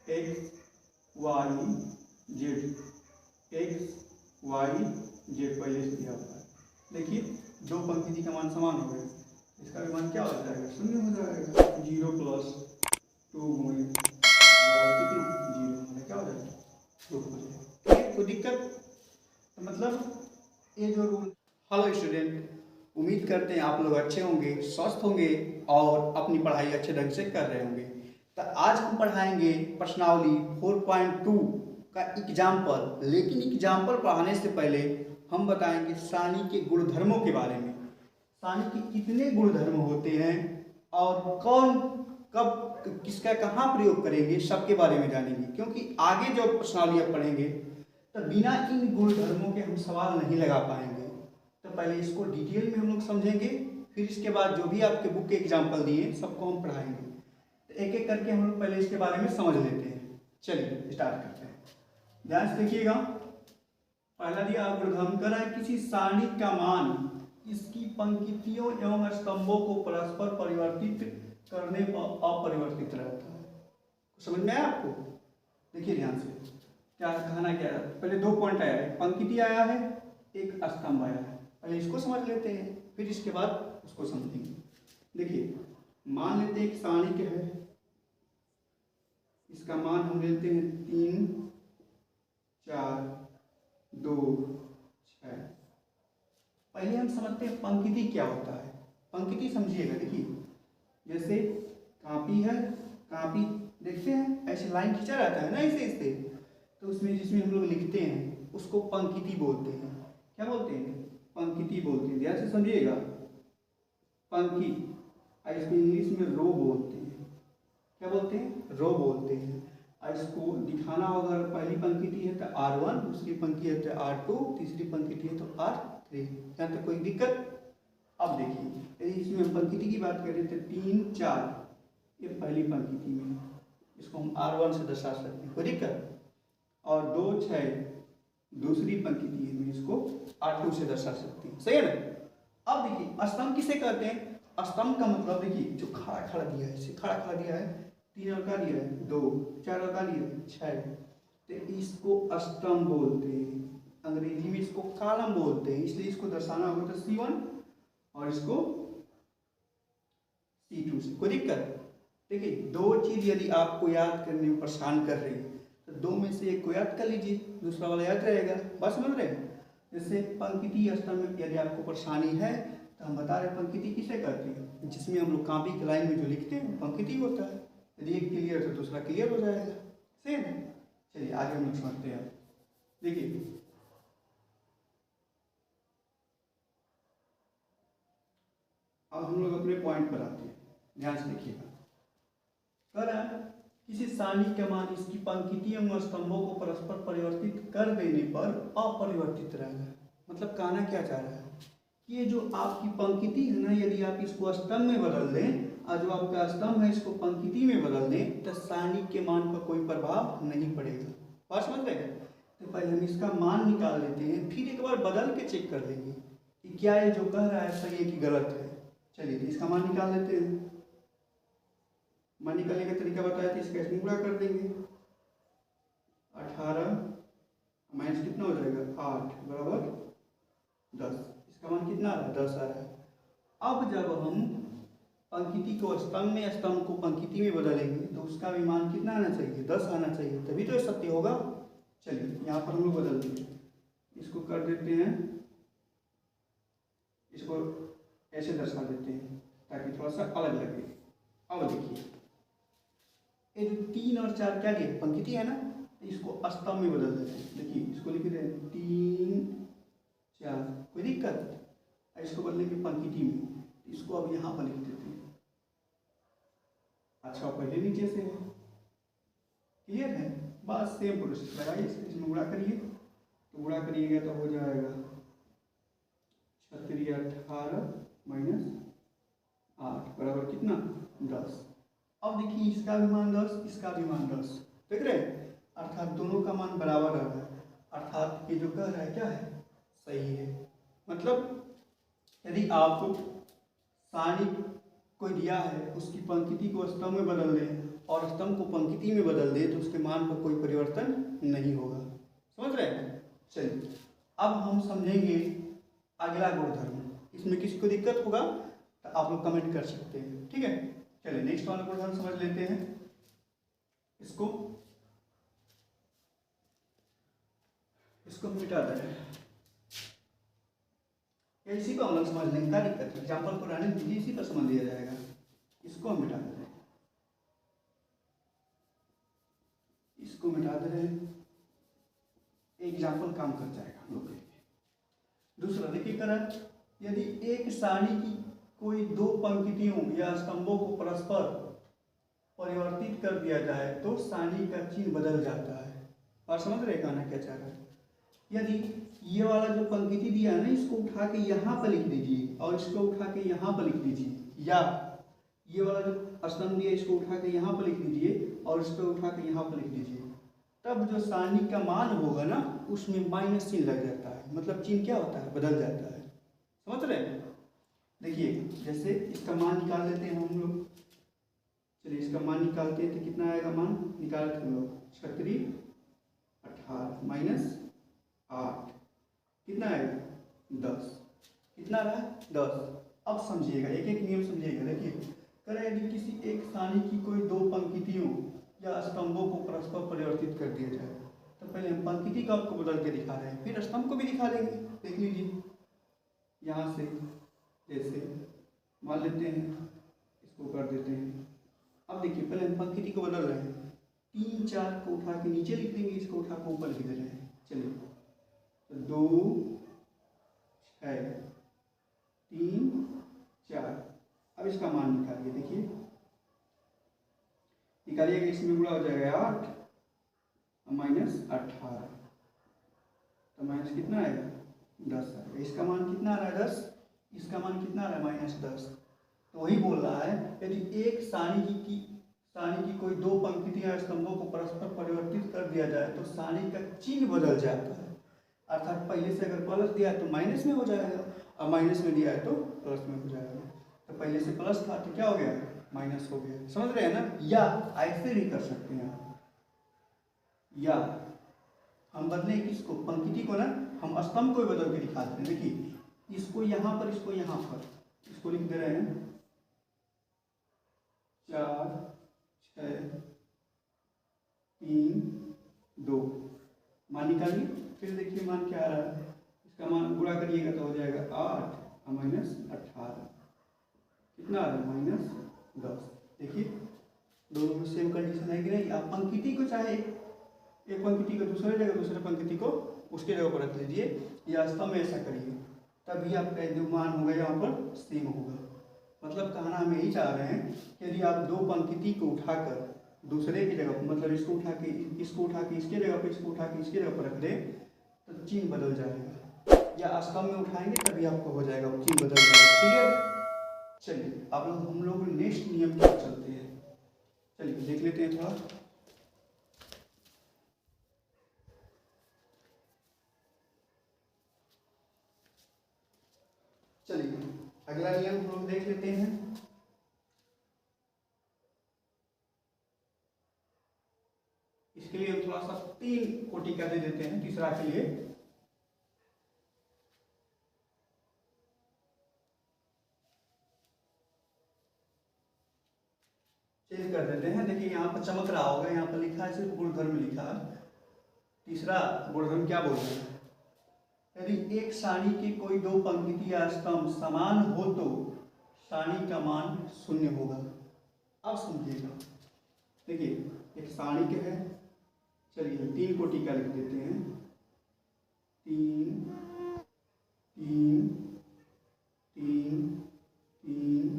X Y Z, X Y Z पहले से दिया हुआ है। देखिए दो पंक्ति का मान समान हो गए, इसका भी मान क्या हो जाएगा, शून्य हो जाएगा। 0 + 2 गुणे कितना 0 क्या हो जाएगा 2 हो जाएगा। कोई दिक्कत? तो मतलब ये जो रूल। हेलो स्टूडेंट, उम्मीद करते हैं आप लोग अच्छे होंगे, स्वस्थ होंगे और अपनी पढ़ाई अच्छे ढंग से कर रहे होंगे। तो आज हम पढ़ाएंगे प्रश्नावली 4.2 का एग्जाम्पल। लेकिन एग्जाम्पल पढ़ाने से पहले हम बताएंगे सारणी के गुणधर्मों के बारे में। सारणी के कितने गुणधर्म होते हैं और कौन कब किसका कहाँ प्रयोग करेंगे, सबके बारे में जानेंगे। क्योंकि आगे जो प्रश्नावली आप पढ़ेंगे तो बिना इन गुणधर्मों के हम सवाल नहीं लगा पाएंगे। तो पहले इसको डिटेल में हम लोग समझेंगे, फिर इसके बाद जो भी आपके बुक के एग्जाम्पल दिए सबको हम पढ़ाएंगे। तो एक एक करके हम लोग पहले इसके बारे में समझ लेते हैं। चलिए स्टार्ट करते हैं, ध्यान से देखिएगा। पहला दिया गुणधर्म कर है किसी सारणी का मान इसकी पंक्तियों एवं स्तंभों को परस्पर परिवर्तित करने पर अपरिवर्तित रहता है। समझ में आया आपको? देखिए ध्यान से क्या कहना क्या है। पहले 2 पॉइंट आया है, पंक्ति आया है, एक स्तंभ आया है। पहले इसको समझ लेते हैं, फिर इसके बाद उसको समझेंगे। देखिए मान लेते हैं एक सारणी के है, इसका मान हम लेते हैं 3 4 2 6। पहले हम समझते हैं पंक्ति क्या होता है। पंक्ति समझिएगा। देखिए जैसे कापी है, कापी देखते हैं ऐसे लाइन खींचा रहता है ना ऐसे इससे, तो उसमें जिसमें हम लोग लिखते हैं उसको पंक्ति बोलते हैं। क्या बोलते हैं? पंक्ति बोलते हैं। ध्यान से समझिएगा, पंक्ति। और इसको इंग्लिश में रो बोलते हैं। क्या बोलते हैं? रो बोलते हैं। और इसको दिखाना होगा, पहली पंक्ति है तो R1, दूसरी पंक्ति है तो R2, तीसरी पंक्ति है तो R3। यहाँ तक कोई दिक्कत? अब देखिए यदि इसमें हम पंक्ति की बात करें तो 3 4 ये पहली पंक्ति में, इसको हम R1 से दर्शा सकते हैं, कोई दिक्कत? और 2 6 दूसरी पंक्ति में, इसको R2 से दर्शा सकते हैं। सही है ना? अब देखिए स्तंभ किसे कहते हैं? स्तंभ का मतलब देखिए जो खड़ा खड़ा दिया है, इसे खड़ा खड़ा दिया है, 3 और का दिया है 2, 4 और का दिया है 6, तो इसको स्तंभ बोलते हैं। अंग्रेजी में इसको कॉलम बोलते हैं। इसलिए इसको दर्शाना होगा तो C1 और इसको C2 से। कोई दिक्कत? देखिए 2 चीज यदि आपको याद करने में परेशान कर रही है तो 2 में से एक को याद कर लीजिए, दूसरा वाला याद रहेगा। बस समझ रहे हैं? जैसे पंक्ति स्तंभ में यदि आपको परेशानी है तो हम बता रहे पंक्ति किसे कहते हैं, जिसमें हम लोग कॉपी की लाइन में जो लिखते हैं पंक्ति होता है। यदि एक क्लियर तो दूसरा क्लियर हो जाएगा। सही है? चलिए आगे हम लोग समझते हैं। देखिए अब हम लोग अपने पॉइंट पर आते हैं, ध्यान से देखिएगा। किसी सारणी का मान इसकी पंक्ति एवं स्तंभों को परस्पर परिवर्तित कर देने पर अपरिवर्तित रहेगा। मतलब कहना क्या चाह रहा है कि ये जो आपकी पंक्ति है ना, यदि आप इसको स्तंभ में बदल दें और जो आपका स्तंभ है इसको पंक्ति में बदल दें तो सारणी के मान पर कोई प्रभाव नहीं पड़ेगा। बात समझ रहे हैं? तो पहले हम इसका मान निकाल लेते हैं, फिर एक बार बदल के चेक कर लेंगे कि क्या ये जो कह रहा है सही है कि गलत है। चलिए इसका मान निकाल लेते हैं। मान निकालने का तरीका बताया था, इसका इसमें गुणा कर देंगे। 18 माइनस कितना हो जाएगा 8 बराबर 10। इसका मान कितना आ रहा है? 10 आ रहा है। अब जब हम पंक्ति को स्तंभ में, स्तंभ को पंक्ति में बदलेंगे तो उसका भी मान कितना आना चाहिए? 10 आना चाहिए, तभी तो सत्य होगा। चलिए यहाँ पर हम लोग बदल देंगे, इसको कर देते हैं, इसको ऐसे दर्शा देते हैं ताकि थोड़ा सा अलग लगे। अब देखिए ये जो 3 और 4 क्या लिया? पंक्ति है ना, इसको स्तंभ में बदल देते हैं। देखिए इसको लिख रहे हैं 3 4, कोई दिक्कत? इसको बदलेंगे पंक्ति में, इसको अब यहाँ पर लिख देते हैं। अच्छा पहले नीचे से है, क्लियर है? बस सेम प्रोसेस लगाइए, इसमें गुणा करिए, तो गुणा करिएगा तो हो जाएगा 36 18 माइनस 8 बराबर कितना? 10। अब देखिए इसका भी मान 10, इसका भी मान 10, देख रहे हैं? अर्थात दोनों का मान बराबर आ रहा है। अर्थात ये जो कह रहा है क्या है? सही है। मतलब यदि आपको सारणी कोई दिया है, उसकी पंक्ति को स्तंभ में बदल दें और स्तंभ को पंक्ति में बदल दे तो उसके मान पर कोई परिवर्तन नहीं होगा। समझ रहे हैं? चलिए अब हम समझेंगे अगला गुणधर्म। इसमें किसी को दिक्कत होगा तो आप लोग कमेंट कर सकते हैं, ठीक है। चलिए नेक्स्ट वाला गुणधर्म समझ लेते हैं। इसको मिटा दें, इसी को हम लोग समझ लेंगे, क्या दिक्कत है। एग्जाम्पल को रहने दीजिए, इसी पर समझ लिया जाएगा। इसको हम मिटा दे रहे हैं, इसको मिटा दे रहे हैं, एग्जाम्पल काम कर जाएगा हम लोग के लिए। दूसरा देखिए करण, यदि एक सारणी की कोई दो पंक्तियों या स्तंभों को परस्पर परिवर्तित कर दिया जाए तो सारणी का चिन्ह बदल जाता है। और समझ रहे कहना क्या चाह रहा है। यदि ये वाला जो पंक्ति दिया है ना, इसको उठा के यहाँ पर लिख दीजिए और इसको उठा के यहाँ पर लिख दीजिए, या ये वाला जो स्तंभ दिया इसको उठा के यहाँ पर लिख दीजिए और इसको उठा के यहाँ पर लिख दीजिए, तब जो सारणी का मान होगा ना उसमें माइनस चिन्ह लग जाता है। मतलब चिन्ह क्या होता है, बदल जाता है। समझ रहे हैं? देखिए जैसे इसका मान निकाल लेते हैं हम लोग। चलिए इसका मान निकालते हैं तो कितना आएगा, मान निकालते हैं हम लोग। 36 18 माइनस 8 कितना आएगा 10। कितना रहा 10। अब समझिएगा, एक एक नियम समझिएगा। देखिए करें, यदि किसी एक सारणी की कोई दो पंक्तियों या स्तंभों को परस्पर परिवर्तित कर दिया जाए तो पहले हम पंक्ति का आपको बदल के दिखा रहे हैं, फिर स्तंभ को भी दिखा देंगे। देख लीजिए यहाँ से, जैसे मान लेते हैं इसको कर देते हैं। अब देखिए पहले हम पंक्ति को बदल रहे हैं, 3 4 को उठा के नीचे लिख देंगे, इसको उठा के ऊपर लिख दे रहे हैं। चलिए तो 2 6 3 4। अब इसका मान निकालिए, देखिए निकालिएगा, इसमें गुणा हो जाएगा 8 माइनस 18, तो माइनस कितना आएगा 10 आएगा। इसका मान कितना आ रहा है 10, इसका मान कितना आ रहा है माइनस 10। तो वही बोल रहा है, यदि एक सारणी की कोई दो पंक्तियां स्तंभों को परस्पर परिवर्तित कर दिया जाए तो सारणी का चिन्ह बदल जाता है। अर्थात पहले से अगर प्लस दिया है तो माइनस में हो जाएगा और माइनस में दिया है तो प्लस में हो जाएगा। तो पहले से प्लस था तो क्या हो गया, माइनस हो गया। समझ रहे हैं ना? या ऐसे भी कर सकते हैं आप, या हम बदले किसको, पंक्ति को ना, हम स्तंभ को बदल के दिखाते हैं। देखिए इसको यहाँ पर, इसको यहाँ पर, इसको लिख दे रहे हैं 4 6 3 2। मान निकालिए, फिर देखिए मान क्या आ रहा है। इसका मान गुणा करिएगा तो हो जाएगा 8 माइनस 18, कितना आ रहा है माइनस 10। देखिए दोनों में सेम कंडीशन है कि नहीं। आप पंक्ति को चाहे एक पंक्ति को दूसरे जगह, दूसरे पंक्ति को उसके जगह पर रख लीजिए, या स्तंभ में ऐसा करिए, तभी आपका जो मान होगा यहाँ पर सेम होगा। मतलब कहना हम यही चाह रहे हैं कि यदि आप दो पंक्ति को उठाकर दूसरे की जगह, मतलब इसको उठा के इसके जगह पर, इसको उठा के इसके जगह पर रख दें तो चिन्ह बदल जाएगा, या स्तंभ में उठाएंगे तभी आपको हो जाएगा, चिन्ह बदल जाएगा। क्लियर? चलिए आप लोग, हम लोग नेक्स्ट नियम की ओर चलते हैं। चलिए देख लेते हैं थोड़ा। चलिए अगला नियम हम लोग देख लेते हैं। इसके लिए हम थोड़ा सा 3 कोटि का दे देते हैं, तीसरा के लिए चेंज कर देते हैं। देखिए यहाँ पर चमक रहा होगा, यहाँ पर लिखा है, सिर्फ गुणधर्म लिखा है। तीसरा गुणधर्म क्या बोल रहे हैं, यदि एक सारणी की कोई दो पंक्ति या स्तंभ समान हो तो सारणी का मान 0 होगा। अब समझिएगा, देखिए एक सारणी के है, चलिए 3 कोटि का लिख देते हैं। 3 3 3 3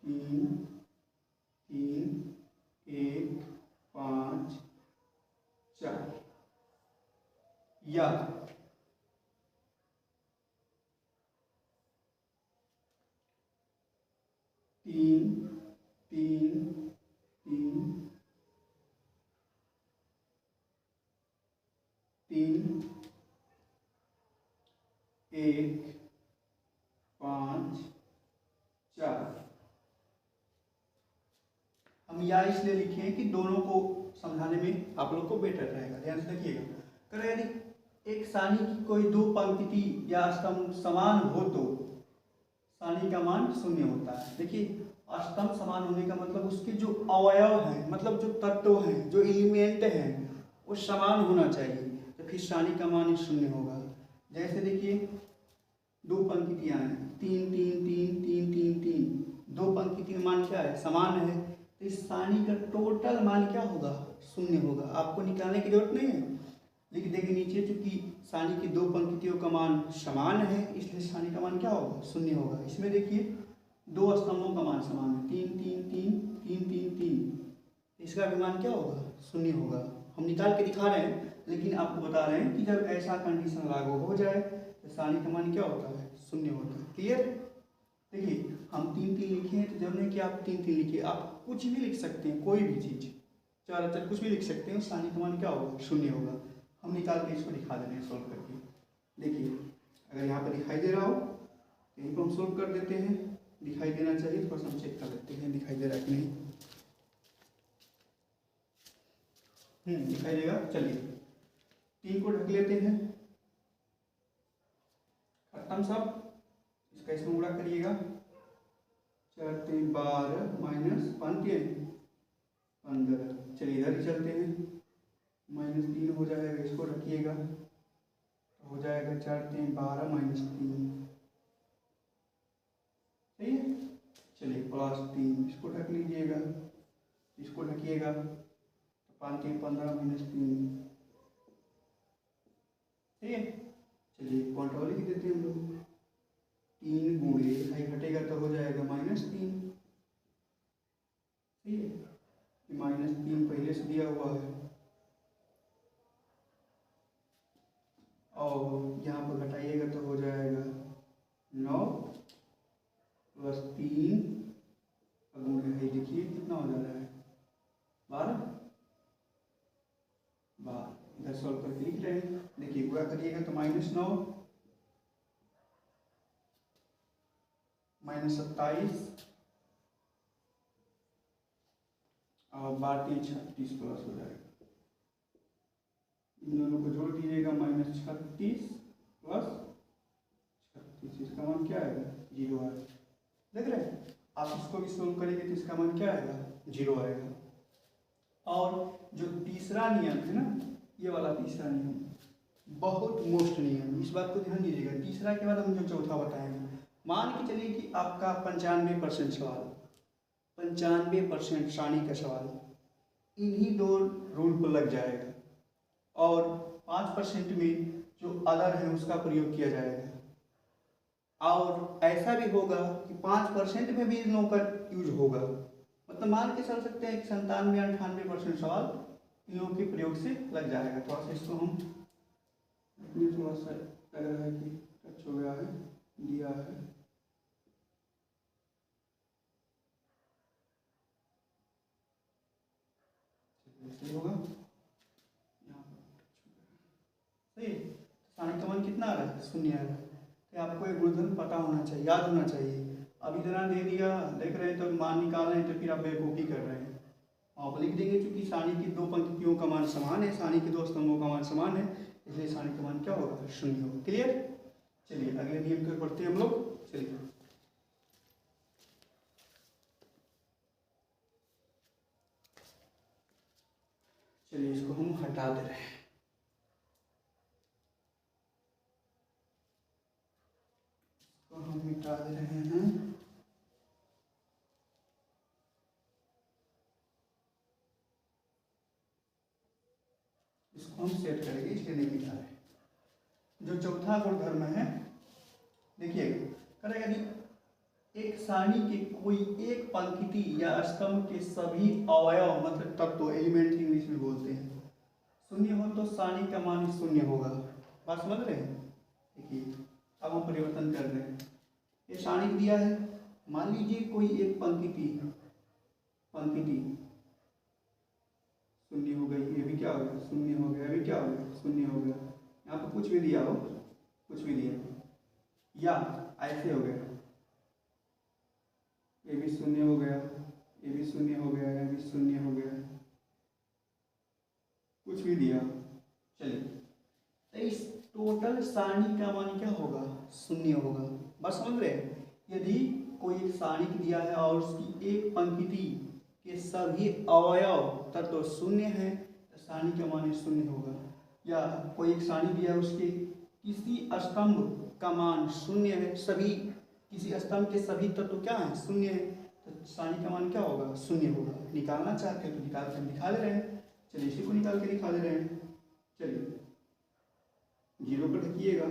3 3 1 5 4, या 3 3 3 3 1 5 4। हम या इसलिए लिखे हैं कि दोनों को समझाने में आप लोग को बेटर रहेगा। ध्यान से देखिएगा, करें यदि एक सारणी की कोई दो पंक्ति या स्तंभ समान हो तो सारणी का मान शून्य होता है। देखिए स्तंभ समान होने का मतलब उसके जो अवयव हैं, मतलब जो तत्व हैं, जो एलिमेंट हैं, वो समान होना चाहिए, तो फिर सारणी का मान शून्य होगा। जैसे देखिए दो पंक्तियां हैं, 3 3 3 3 3 3, दो पंक्ति का मान क्या है, समान है, तो इस सारणी का टोटल मान क्या होगा, शून्य होगा। आपको निकालने की जरूरत नहीं है, लेकिन देखिए नीचे चूंकि सारणी की दो पंक्तियों का मान समान है, इसलिए सारणी का मान क्या होगा, शून्य होगा। इसमें देखिए दो स्तंभों का मान समान है, 3 3 3 3 3 3, इसका भी मान क्या होगा, शून्य होगा। हम निकाल के दिखा रहे हैं, लेकिन आपको बता रहे हैं कि जब ऐसा कंडीशन लागू हो जाए तो सारणी का मान क्या होता है, शून्य होता है। क्लियर। देखिए हम 3 3 लिखे हैं, तो जरूरी नहीं कि आप 3 3 लिखिए, आप कुछ भी लिख सकते हैं, कोई भी चीज, चार अक्षर कुछ भी लिख सकते हैं, सारणी का मान क्या होगा, शून्य होगा। हम निकाल के इसको दिखा दे रहे हैं सोल्व करके। देखिए अगर यहाँ पर दिखाई दे रहा हो तो इनको हम सोल्व कर देते हैं, दिखाई देना चाहिए, थोड़ा सा हम चेक कर लेते हैं दिखाई दे रहा है कि नहीं। दिखाई देगा। चलिए 3 को ढक लेते हैं, खत्म सब। इसका इसमें गुणा करिएगा, 4 3 12 माइनस 5 15। चलिए इधर ही चलते हैं, -3 हो जाएगा, इसको रखिएगा तो हो जाएगा 4 3 12 -3, सही है। चलिए +3, इसको ढक लीजिएगा, इसको ढकिएगा तो 5 3 15 -3, ठीक है। चलिए कॉन्ट्रोल लिख देते हैं हम लोग, 3 गुणे हाई घटेगा तो हो जाएगा -3, ठीक है। -3 पहले से दिया हुआ है, और यहाँ पर घटाइएगा तो हो जाएगा 9 + 3 गुणे है, देखिए कितना हो जा रहा है, 12। इधर सॉल्व करके लिख रहे हैं। देखिए गुणा करिएगा तो -9 -27 और 12 36 प्लस हो जाएगा। इन दोनों को जोड़ दीजिएगा, -36 + 36, इसका मान क्या आएगा, 0 आएगा। देख रहे हैं, आप इसको भी सोल्व करेंगे तो इसका मान क्या आएगा, 0 आएगा। और जो तीसरा नियम है ना, ये वाला तीसरा नियम बहुत मोस्ट नियम, इस बात को ध्यान दीजिएगा। तीसरा के बाद हम जो चौथा बताएंगे, मान के चलिए कि आपका 95% सवाल, 95% सारणी का सवाल इन्हीं दो रूल पर लग जाएगा, और 5% में जो अदर है उसका प्रयोग किया जाएगा। और ऐसा भी होगा कि 5% में भी इन लोगों का यूज होगा, मतलब मान के चल सकते हैं कि 97-98% सवाल इन लोगों के प्रयोग से लग जाएगा। थोड़ा सा इसको हम थोड़ा सा लग रहा है कि टच हो गया है, दिया है, सही होगा। यहाँ पर सही, सारणी का मान कितना आ रहा है, 0 आ रहा है। तो आपको एक गुणधर्म पता होना चाहिए, याद होना चाहिए। अब इतना दे दिया, देख रहे हैं तो मान निकाल रहे हैं, तो फिर आप बेवकूफ़ी कर रहे हैं। आप लिख देंगे क्योंकि सारणी की दो पंक्तियों का मान समान है, सारणी के दो स्तंभों का मान समान है, इसलिए सारणी का मान क्या होगा, 0 होगा। क्लियर। चलिए अगले नियम को पढ़ते हैं हम लोग। चलिए इसको हम हटा दे रहे हैं। इसको हम मिटा दे रहे हैं। इसको हम सेट करेंगे, इसलिए नहीं मिटा रहे। जो चौथा गुणधर्म है, देखिएगा, करेगा नहीं, एक सारणी के कोई एक पंक्ति या स्तंभ के सभी अवयव, मतलब तत्व, एलिमेंट इंग्लिश में बोलते हैं, 0 हो तो सारणी का मान 0 होगा। बात समझ रहे हैं। देखिए अब हम परिवर्तन कर रहे हैं, ये सारणी दिया है, मान लीजिए कोई एक पंक्ति 0 हो गई, ये भी क्या हो गया, 0 हो गया, ये भी क्या हो गया, 0 हो गया। यहाँ पर कुछ भी दिया हो, कुछ भी दिया, या ऐसे हो गया, ये भी 0 हो गया, ये भी शून्य हो गया, ये भी शून्य हो गया, कुछ भी दिया। चलिए, तो इस टोटल सारणी का मान क्या होगा? शून्य होगा। बस समझ रहे हैं? यदि कोई एक सारणी दिया है और उसकी एक पंक्ति के सभी अवयव तत्व शून्य है तो सारणी का मान शून्य होगा। या कोई एक सारणी दिया है, उसके किसी स्तंभ का मान शून्य है, सभी किसी स्तंभ के सभी तत्व क्या है? शून्य है, तो सारणी का मान क्या होगा? शून्य होगा। निकालना चाहते हैं तो निकाल कर दिखा दे रहे हैं। चलिए, इसी को निकाल के दिखा दे रहे हैं। चलिए, 0 पर ढकिएगा।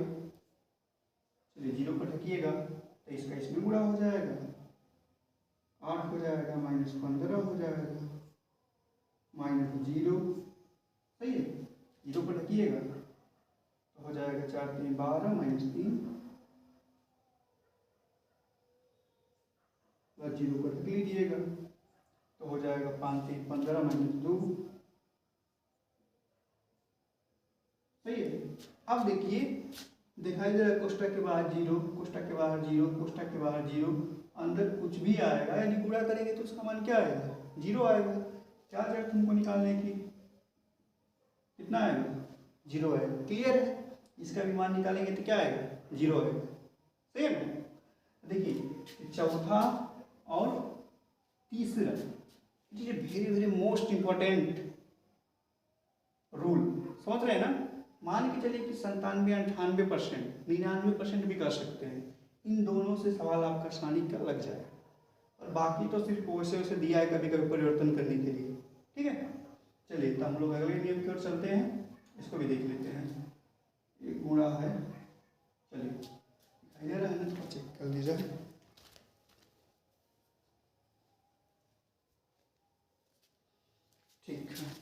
चलिए, 0 पर ढकिएगा तो इसका इसमें गुणा हो जाएगा, 8 हो जाएगा, -15 हो जाएगा, -0। सही है। 0 पर ढकिएगा तो हो जाएगा 4 3 12 -3, 0 पर ढक लीजिएगा तो हो जाएगा 5 3 15 -2। सही है। अब देखिए, दिखाई दे रहा है कोष्टक के बाहर 0, कोष्टक के बाहर 0, कोष्टक के बाहर 0, अंदर कुछ भी आएगा यानी गुणा करेंगे तो उसका मान क्या आएगा? 0 आएगा। क्या जरूरत तुमको निकालने की? कितना आएगा? 0 आएगा। क्लियर है? इसका भी मान निकालेंगे तो क्या आएगा? 0 आएगा। सही है ना? देखिए, चौथा और तीसरा, ये very very most important rule, समझ रहे हैं ना? मान के चलिए कि 97 98% 99% भी कर सकते हैं। इन दोनों से सवाल आपका सारणी का लग जाए, और बाकी तो सिर्फ वैसे वैसे दिया है कभी कभी परिवर्तन करने के लिए। ठीक है। चलिए, तो हम लोग अगले नियम की ओर चलते हैं, इसको भी देख लेते हैं। एक गुणा है, चलिए दिखाई दे रहा है ना, चेक कर लीजिए। ठीक है।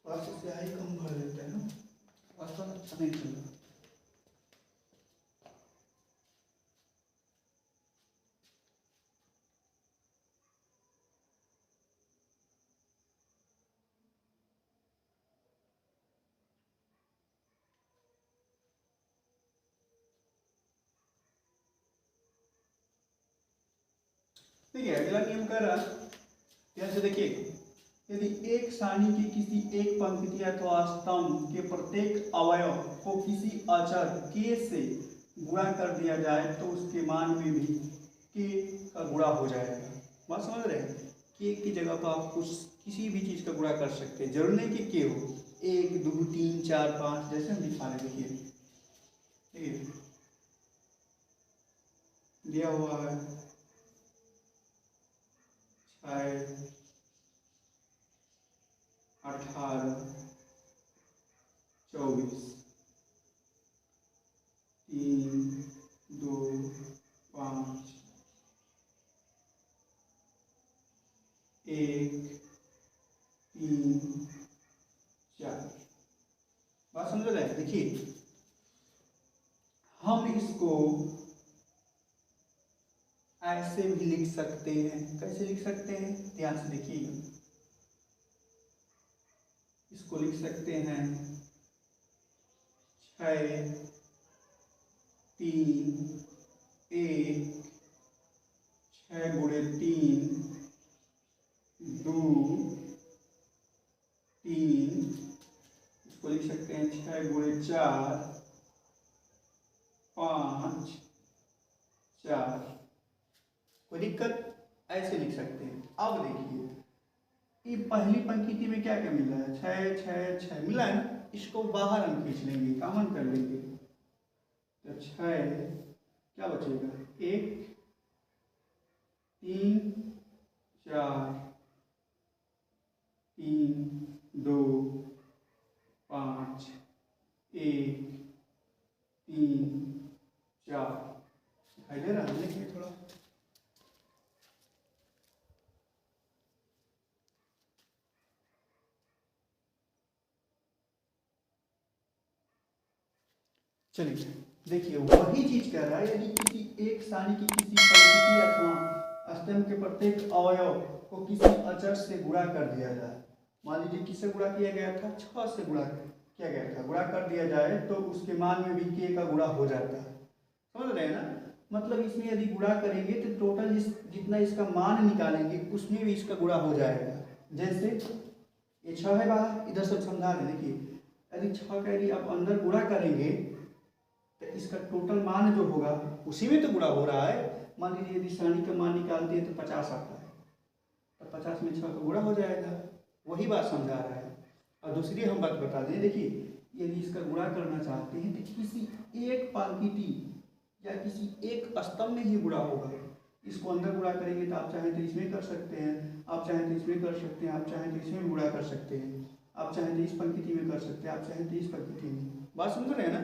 थोड़ा सा स्याही कम भर देते हैं, अच्छा नहीं चल रहा। देखिए, अगला नियम कह रहा है, ध्यान से देखिए, यदि एक सारणी की किसी एक पंक्ति अथवा स्तंभ के प्रत्येक अवयव को किसी अचर k से गुणा कर दिया जाए तो उसके मान में भी k का गुणा हो जाएगा। बात समझ रहे हैं? k की जगह पर आप कुछ किसी भी चीज का गुणा कर सकते हैं, जरूर नहीं कि k हो। 1 2 3 4 5 जैसे हम दिखा रहे, देखिए ठीक है, दिया हुआ है 6 18 24 3 2 5 1 3 4। बात समझ रहे हैं? देखिए, हम इसको ऐसे भी लिख सकते हैं। कैसे लिख सकते हैं? ध्यान से देखिए, इसको लिख सकते हैं 6 3 1 6 गुणे 3 2 3। इसको लिख सकते हैं 6 गुणे 4 5 4। कोई दिक्कत? ऐसे लिख सकते हैं। अब देखिए, ये पहली पंक्ति में क्या क्या मिल रहा है? 6 6 6 मिला है ना, इसको बाहर हम खींच लेंगे, कॉमन कर लेंगे तो 6 क्या बचेगा? 1 3 4 3 2 5 1 3 4। दिखाई दे रहा है? देखिए थोड़ा, चलिए देखिए वही चीज कह रहा है, यदि किसी एक सारणी की किसी पंक्ति अथवा स्तंभ के प्रत्येक अवयव को किसी अचर से गुणा कर दिया जाए, मान लीजिए किससे गुणा किया गया था, 6 से गुणा किया गया था, गुणा कर दिया जाए तो उसके मान में भी k का गुणा हो जाता है। समझ रहे हैं ना, मतलब इसमें यदि गुणा करेंगे तो टोटल जितना इसका मान निकालेंगे उसमें भी इसका गुणा हो जाएगा। जैसे ये 6 है बाहर, इधर सब समझा दें। देखिए यदि 6 का यदि आप अंदर गुणा करेंगे तो इसका टोटल मान जो होगा उसी में तो गुणा हो रहा है। मान लीजिए यदि सारणी का मान निकालते हैं तो 50 आता है, तो 50 में 6 का गुणा हो जाएगा। वही बात समझा रहा है। और दूसरी हम बात बता दें, देखिए यदि इसका गुणा करना चाहते हैं तो किसी एक पंक्ति या किसी एक स्तंभ में ही गुणा होगा। इसको अंदर गुणा करेंगे तो आप चाहें तो इसमें कर सकते हैं, आप चाहें तो इसमें कर सकते हैं, आप चाहें तो इसमें गुणा कर सकते हैं, आप चाहें तो इस पंक्ति में कर सकते हैं, आप चाहें तो इस पंक्ति में। बात समझ रहे हैं ना,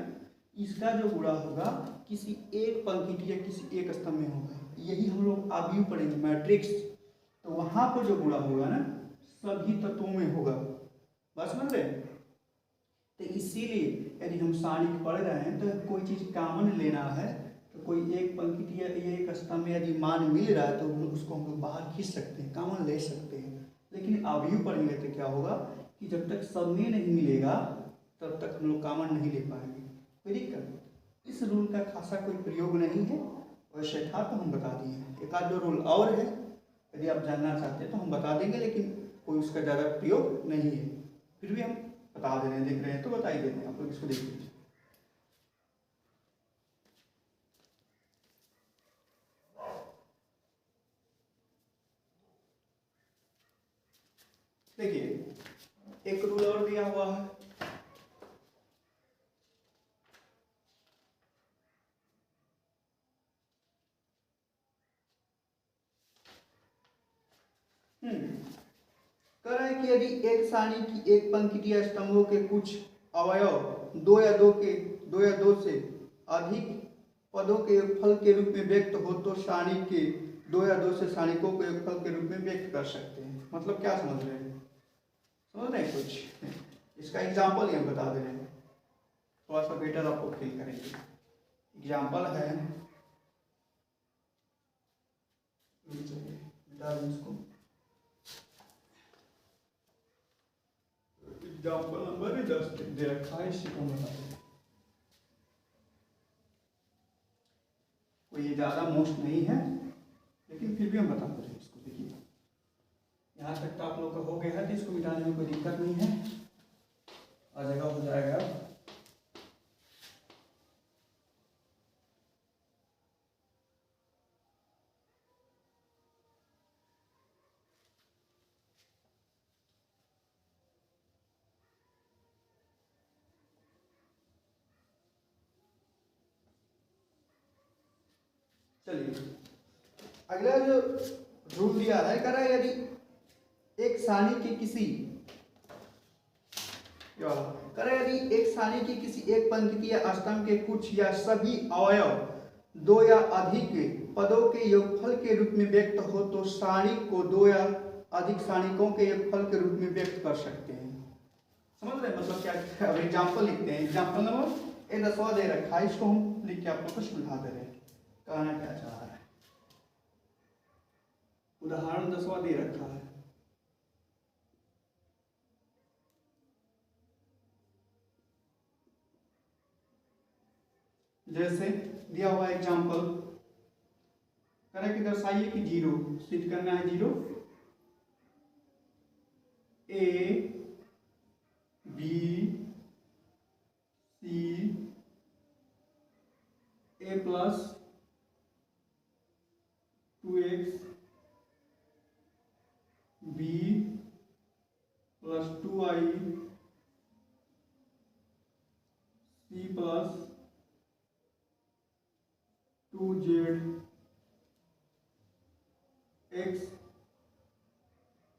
इसका जो गुणा होगा किसी एक पंक्ति या किसी एक स्तंभ में होगा। यही हम लोग आव्यूह पढ़ेंगे, मैट्रिक्स, तो वहां पर जो गुणा होगा ना सभी तत्वों में होगा। बात समझ रहे हैं। तो इसीलिए यदि हम सारणी पढ़ रहे हैं तो कोई चीज कॉमन लेना है तो कोई एक पंक्ति या एक स्तंभ में यदि मान मिल रहा है तो उसको हम लोग बाहर खींच सकते हैं, कॉमन ले सकते हैं। लेकिन आव्यूह पढ़ेंगे तो क्या होगा कि जब तक सब में नहीं मिलेगा तब तक हम लोग कॉमन नहीं ले पाएंगे। कोई दिक्कत, इस रूल का खासा कोई प्रयोग नहीं है, वैसे था तो हम बता दिए। एक आध दो रूल और है, यदि आप जानना चाहते हैं तो हम बता देंगे, लेकिन कोई उसका ज़्यादा प्रयोग नहीं है। फिर भी हम बता दे रहे हैं, देख रहे हैं तो बता ही देते हैं, आप लोग इसको देख लीजिए। देखिए एक रूल और दिया हुआ है, कह रहा है कि यदि एक सारणी की एक पंक्ति या स्तंभों के कुछ अवयव दो या दो से अधिक पदों के फल के रूप में व्यक्त हो तो सारणी के दो या दो से सारणिकों को एक फल के रूप में व्यक्त कर सकते हैं। मतलब क्या समझ रहे हैं, समझ रहे हैं कुछ? इसका एग्जाम्पल हम बता दे रहे हैं, थोड़ा सा बेटर आपको फील करेंगे। एग्जाम्पल है, इसको एग्जाम्पल नंबर 10 दे रखा है, इसी को बता दें। कोई ये ज़्यादा मोस्ट नहीं है लेकिन फिर भी हम बता रहे हैं इसको। देखिए यहाँ तक तो आप लोग का हो गया है तो इसको मिटाने में कोई दिक्कत नहीं है, आ जाएगा, हो जाएगा। चलिए अगला जो रूल दिया है, कह रहा है यदि एक सारणी के किसी यदि एक सारणी की किसी एक पंक्ति या स्तंभ के कुछ या सभी अवयव दो या अधिक पदों के योगफल के रूप में व्यक्त हो तो सारणी को दो या अधिक सारणिकों के योगफल के रूप में व्यक्त कर सकते हैं। समझ रहे हैं मतलब क्या? अब एग्जाम्पल लिखते हैं, एग्जाम्पल नंबर ये 10वां दे रखा है, इसको हम लिख के आप लोग को समझा दे रहे हैं कहना क्या चाह रहा है। उदाहरण 10वां दे रखा है, जैसे दिया हुआ एग्जाम्पल करें कि दर्शाइए कि 0 सिद्ध करना है। 0 A B C A plus 2x B plus 2i C plus 2z x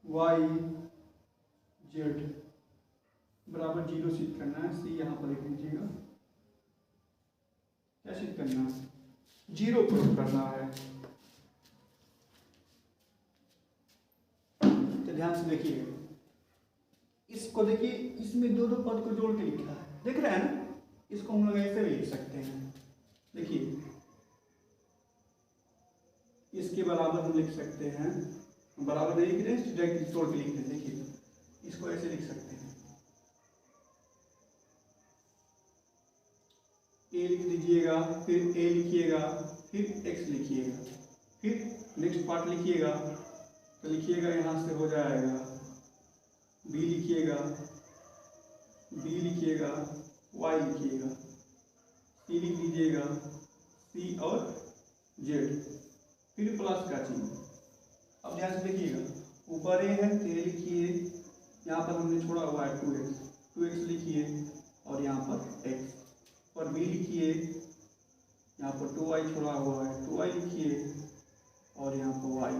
y z बराबर 0 सिद्ध करना है। सी यहाँ पर लिख लीजिएगा, क्या सिद्ध करना है? 0 प्रूफ करना है। तो ध्यान से देखिएगा, इसको देखिए, इसमें दो पद को जोड़ के लिखा है, देख रहे हैं ना? इसको हम लोग ऐसे भी लिख सकते हैं, देखिए इसके बराबर हम लिख सकते हैं, बराबर नहीं लिख रहे हैं, डायरेक्ट तोड़ के लिख रहे हैं। देखिए इसको ऐसे लिख सकते हैं, ए लिख दीजिएगा, फिर ए लिखिएगा, फिर एक्स लिखिएगा, फिर नेक्स्ट पार्ट लिखिएगा, तो लिखिएगा यहाँ से हो जाएगा बी लिखिएगा, बी लिखिएगा, वाई लिखिएगा, सी लिख दीजिएगा, सी और जेड, फिर प्लस का चिन्ह। अब ध्यान से देखिएगा, ऊपर ए है तो ए लिखिए, यहाँ पर हमने छोड़ा हुआ है 2x लिखिए, और यहाँ पर x, और b लिखिए, यहाँ पर 2y छोड़ा हुआ है 2y लिखिए, और यहाँ पर y,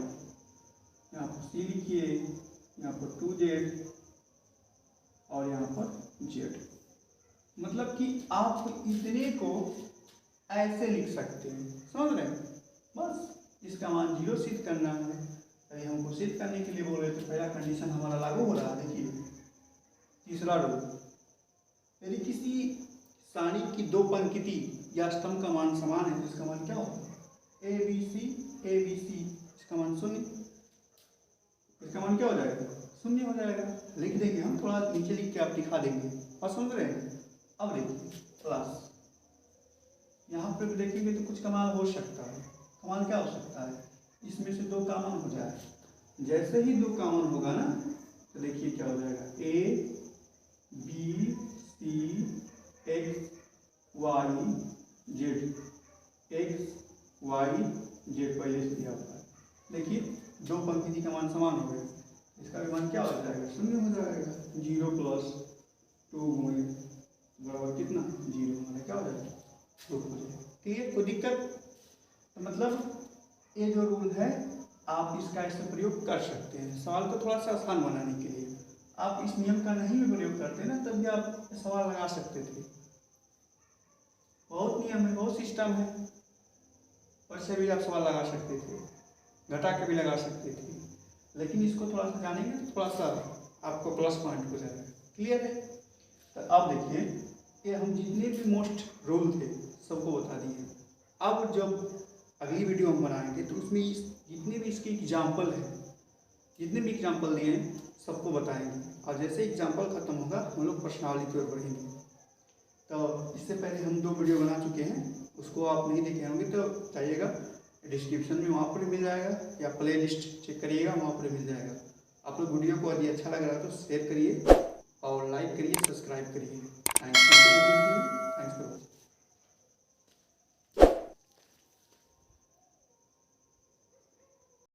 यहाँ पर c लिखिए, यहाँ पर 2z, और यहाँ पर z। मतलब कि आप इतने को ऐसे लिख सकते हैं, समझ रहे हैं। बस इसका मान 0 सिद्ध करना है। अभी हमको सिद्ध करने के लिए बोल रहे थे, पहला कंडीशन हमारा लागू हो रहा है। देखिए तीसरा रूल, यदि किसी सारणी की दो पंक्ति या स्तंभ का मान समान है तो इसका मान क्या होगा, ए बी सी, इसका मान 0, इसका मान क्या हो जाएगा, 0 हो जाएगा। लिख देंगे हम, थोड़ा नीचे लिख के आप दिखा देंगे, और समझ रहे हैं। अब देखिए प्लस, यहाँ पर भी देखेंगे तो कुछ कमाल हो सकता है। कमाल क्या हो सकता है, इसमें से 2 कॉमन हो जाए। जैसे ही 2 कॉमन होगा ना, तो देखिए क्या हो जाएगा, A B C X Y Z, X Y Z पहले से दिया हुआ है। देखिए 2 पंक्ति का मान समान हो गए, इसका भी मान क्या हो जाएगा, 0 हो जाएगा। 0 + 2 बराबर कितना, 0, हमारा क्या हो जाएगा, 2 हो जाएगा। ठीक है, कोई दिक्कत, तो मतलब ये जो रूल है आप इसका ऐसे प्रयोग कर सकते हैं। सवाल को थोड़ा सा आसान बनाने के लिए आप इस नियम का नहीं भी प्रयोग करते ना, तब भी आप सवाल लगा सकते थे। बहुत नियम है, बहुत सिस्टम है, वैसे भी आप सवाल लगा सकते थे, घटा के भी लगा सकते थे, लेकिन इसको थोड़ा सा जानेंगे तो थोड़ा सा आपको प्लस पॉइंट हो जाएगा। क्लियर है। तो अब देखिए, ये हम जितने भी मोस्ट रूल थे सबको बता दिए। अब जब अगली वीडियो हम बनाएंगे तो उसमें जितने भी इसके एग्जाम्पल हैं, जितने भी एग्जाम्पल दिए हैं सबको बताएंगे, और जैसे एग्जाम्पल खत्म होगा हम लोग प्रश्नावली की ओर बढ़ेंगे। तो इससे पहले हम 2 वीडियो बना चुके हैं, उसको आप नहीं देखे होंगे तो जाइएगा डिस्क्रिप्शन में, वहाँ पर मिल जाएगा, या प्ले लिस्ट चेक करिएगा, वहाँ पर मिल जाएगा। आप लोग वीडियो को यदि अच्छा लग रहा है तो शेयर करिए, और लाइक करिए, सब्सक्राइब करिए। Thank you.